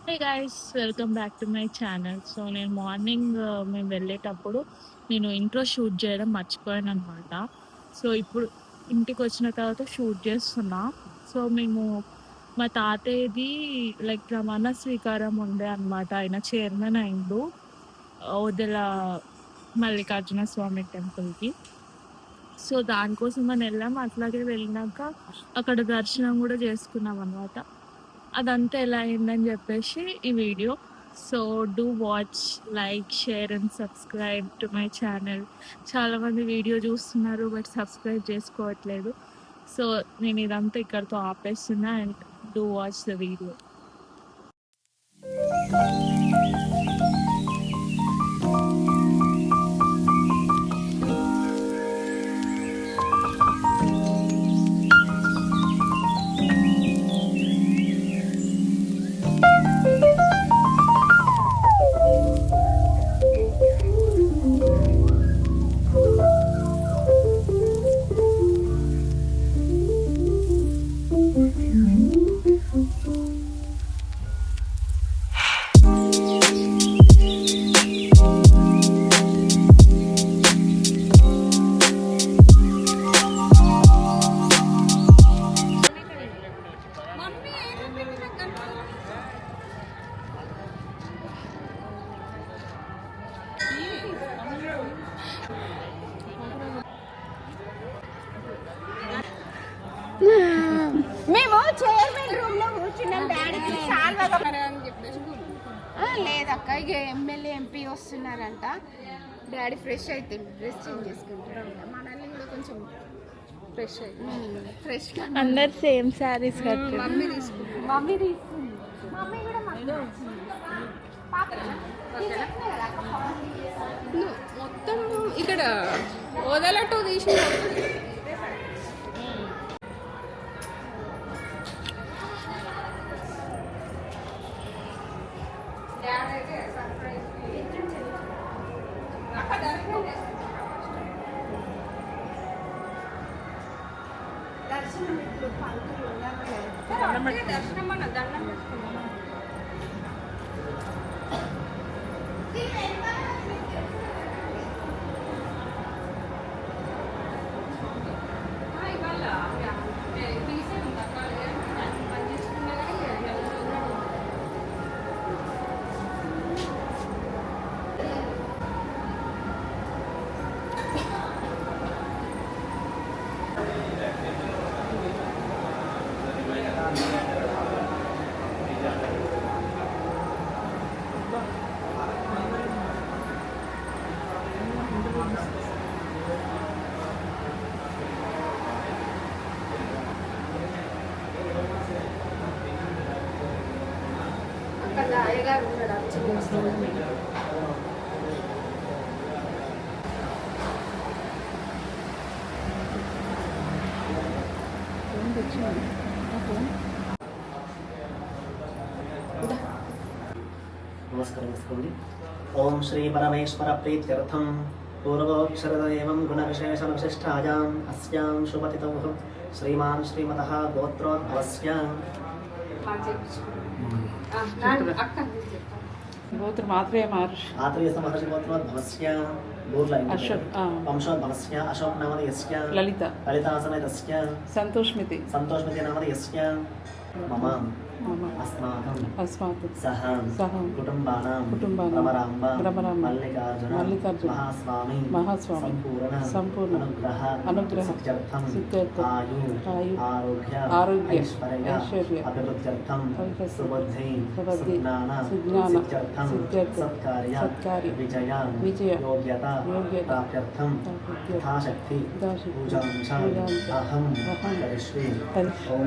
Hey guys, welcome back to my channel. So నేను morning మేము వెళ్ళేటప్పుడు నేను ఇంట్లో షూట్ చేయడం మర్చిపోయాననమాట. సో ఇప్పుడు ఇంటికి వచ్చిన తర్వాత షూట్ చేస్తున్నా. సో మేము మా తాతయ్యది లైక్ ప్రమాణ స్వీకారం ఉండే అనమాట. ఆయన చైర్మన్ అయిండు ఓదెల మల్లికార్జున స్వామి టెంపుల్కి. సో దానికోసం అని వెళ్ళాం. అట్లాగే వెళ్ళినాక అక్కడ దర్శనం కూడా చేసుకున్నాం అనమాట. అదంతా ఎలా అయిందని చెప్పేసి ఈ video. So do watch, like, share and subscribe to my channel. చాలామంది వీడియో చూస్తున్నారు బట్ సబ్స్క్రైబ్ చేసుకోవట్లేదు. సో నేను ఇదంతా ఇక్కడితో ఆపేస్తున్నా and do watch the video. మేము చైర్మన్ రూమ్ లో కూర్చున్నాం. డాడీకి చాలా అని చెప్పేసి లేదక్క, ఇక ఎమ్మెల్యే ఎంపీ వస్తున్నారంట. డాడీ ఫ్రెష్ అవుతుంది, డ్రెస్ చేంజ్ చేసుకుంటున్నాం. మనల్ని కూడా కొంచెం ఫ్రెష్ అవుతుంది. ఫ్రెష్ అందరు సేమ్ శారీస్ కట్టారు. మమ్మీ తీసుకుంది, మమ్మీ కూడా మొత్తం ఇక్కడ వదలటూ తీసి దర్శనం అన్న దండం పెట్టుకున్నాం. అక్కడ అయ్యగారు ఉన్నాడు, అర్చన నమస్కరించుకోండి. ఓం శ్రీ పరమేశ్వర ప్రీత్యర్థం పూర్వోక్షరద ఏవం గుణ విశేషణ విశిష్టాయాం అస్యాం శుభతితో శ్రీమాన్ శ్రీమతః గోత్రోద్భవస్య గోత్రం ఆత్రేయ మహర్షి మహర్షి గోత్రోద్భవస్య వంశోద్భవస్య అశోక్ నామధేయస్య లలితాసనయస్య సంతోష్మితి నామధేయస్య మమ అస్మాకం సహ కుటుంబానాం భ్రమరాంబ మల్లికార్జున మహాస్వామి సంపూర్ణ అనుగ్రహ సిద్ధ్యర్థం ఆయు ఆరోగ్య ఐశ్వర్య అభివృద్ధ్యర్థం సుబుద్ధి సుజ్ఞాన సిద్ధ్యర్థం సత్కార్య విజయ యోగ్యత ప్రాప్త్యర్థం యథాశక్తి పూజాంశ అహం కరిష్యే. ఓం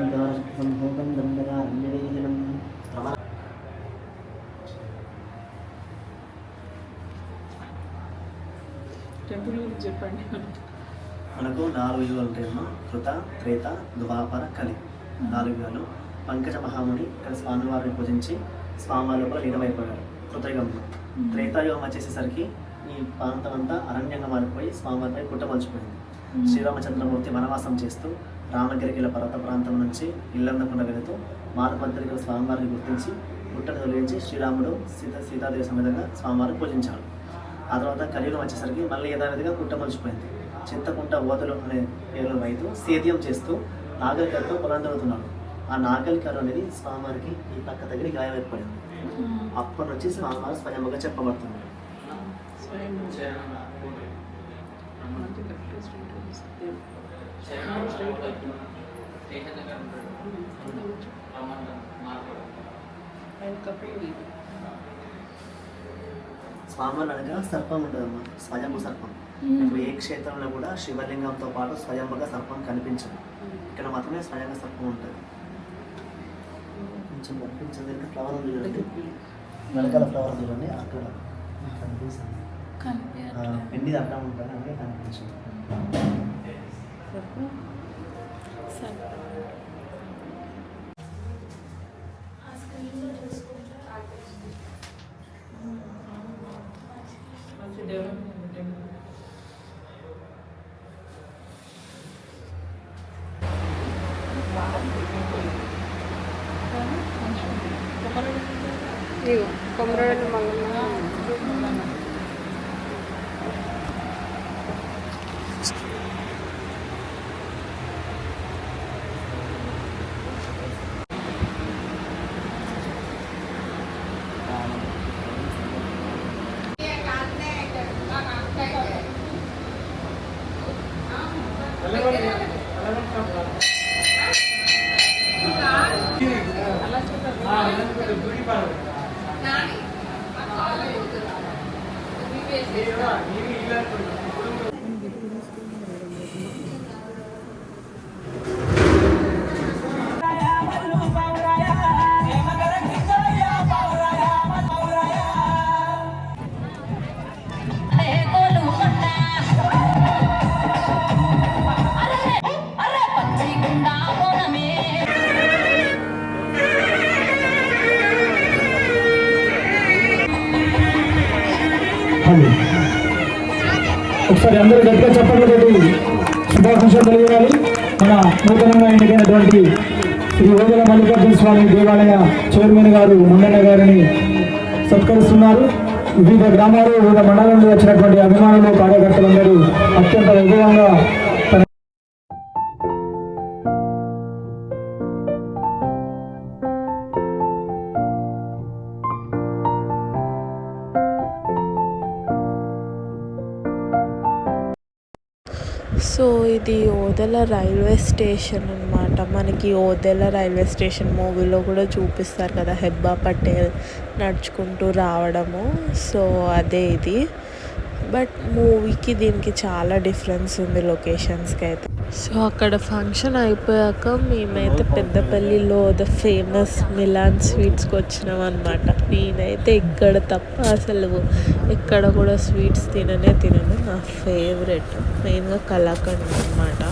సంభూతం దండకారణ్యవేదనం. టెంపుల్ గురించి చెప్పండి. మనకు 4 యుగాలు ఉంటాయమ్మా. కృత, త్రేత, ద్వాపర, కలి. 4 యుగాలు. పంకజ మహాముని ఇక్కడ స్వామివారిని పూజించి స్వామివారి లోపల లీనమైపోయారు కృతయుగంలో. త్రేతాయుగం వచ్చేసేసరికి ఈ ప్రాంతం అంతా అరణ్యంగా మారిపోయి స్వామివారిపై కుట్టమల్చిపోయింది. శ్రీరామచంద్రమూర్తి వనవాసం చేస్తూ రామగిరికిల పర్వత ప్రాంతం నుంచి ఇల్లందకుండా వెళుతూ మార్గమధ్యలో స్వామివారిని గుర్తించి పుట్టను తొలగించి శ్రీరాముడు సీతాదేవి సమేతంగా స్వామివారిని పూజించాడు. ఆ తర్వాత కలియుగం వచ్చేసరికి మళ్ళీ యథావిధిగా పుట్ట మలిచిపోయింది. చింతకుంట ఓదలు అనే పేర్లు రైతు సేద్యం చేస్తూ నాగలికరతో పొలం తవ్వుతున్నాడు. ఆ నాగలికర అనేది స్వామివారికి ఈ పక్క దగ్గర గాయం ఏర్పడింది. అప్పటి నుంచి స్వామివారు స్వయంగా చెప్పబడుతుంది. స్వామివారి అనగా సర్పం ఉంటుందమ్మా, స్వయంభు సర్పం. ఇప్పుడు ఏ క్షేత్రంలో కూడా శివలింగంతో పాటు స్వయంభుగా సర్పం కనిపించదు. ఇక్కడ మాత్రమే స్వయంగా సర్పం ఉంటుంది. కొంచెం కనిపించదు. ఫ్లవర్ ఉంది చూడండి, వెనకాల ఫ్లవర్ చూడండి, అక్కడ కనిపిస్తుంది. పిండి అడ్డం ఉంటుంది, అదే కనిపించదు. కొమరవెల్లి మల్లన్న ఒకసారి అందరూ గట్టిగా చెప్పట్లేదు శుభాకాంక్షలు తెలియజేయాలి. మన నూతనంగా ఎన్నికైనటువంటి శ్రీ ఓదెల మల్లికార్జున స్వామి దేవాలయ చైర్మన్ గారు మంగన్న గారిని సత్కరిస్తున్నారు. వివిధ గ్రామాలు వివిధ మండలం నుండి వచ్చినటువంటి అభిమానులు కార్యకర్తలందరూ అత్యంత వైభవంగా సో ఇది ఓదెల రైల్వే స్టేషన్ అనమాట. మనకి ఓదెల రైల్వే స్టేషన్ మూవీలో కూడా చూపిస్తారు కదా, హెబ్బా పటేల్ నడుచుకుంటూ రావడము. సో అదే ఇది. బట్ మూవీకి దీనికి చాలా డిఫరెన్స్ ఉంది లొకేషన్స్కి అయితే. సో అక్కడ ఫంక్షన్ అయిపోయాక మేమైతే పెద్దపల్లిలో ద ఫేమస్ మిలాన్ స్వీట్స్కి వచ్చినాం అనమాట. నేనైతే ఇక్కడ తప్ప అసలు ఎక్కడ కూడా స్వీట్స్ తినను. నా ఫేవరెట్ మెయిన్గా కలాకండ్ అనమాట.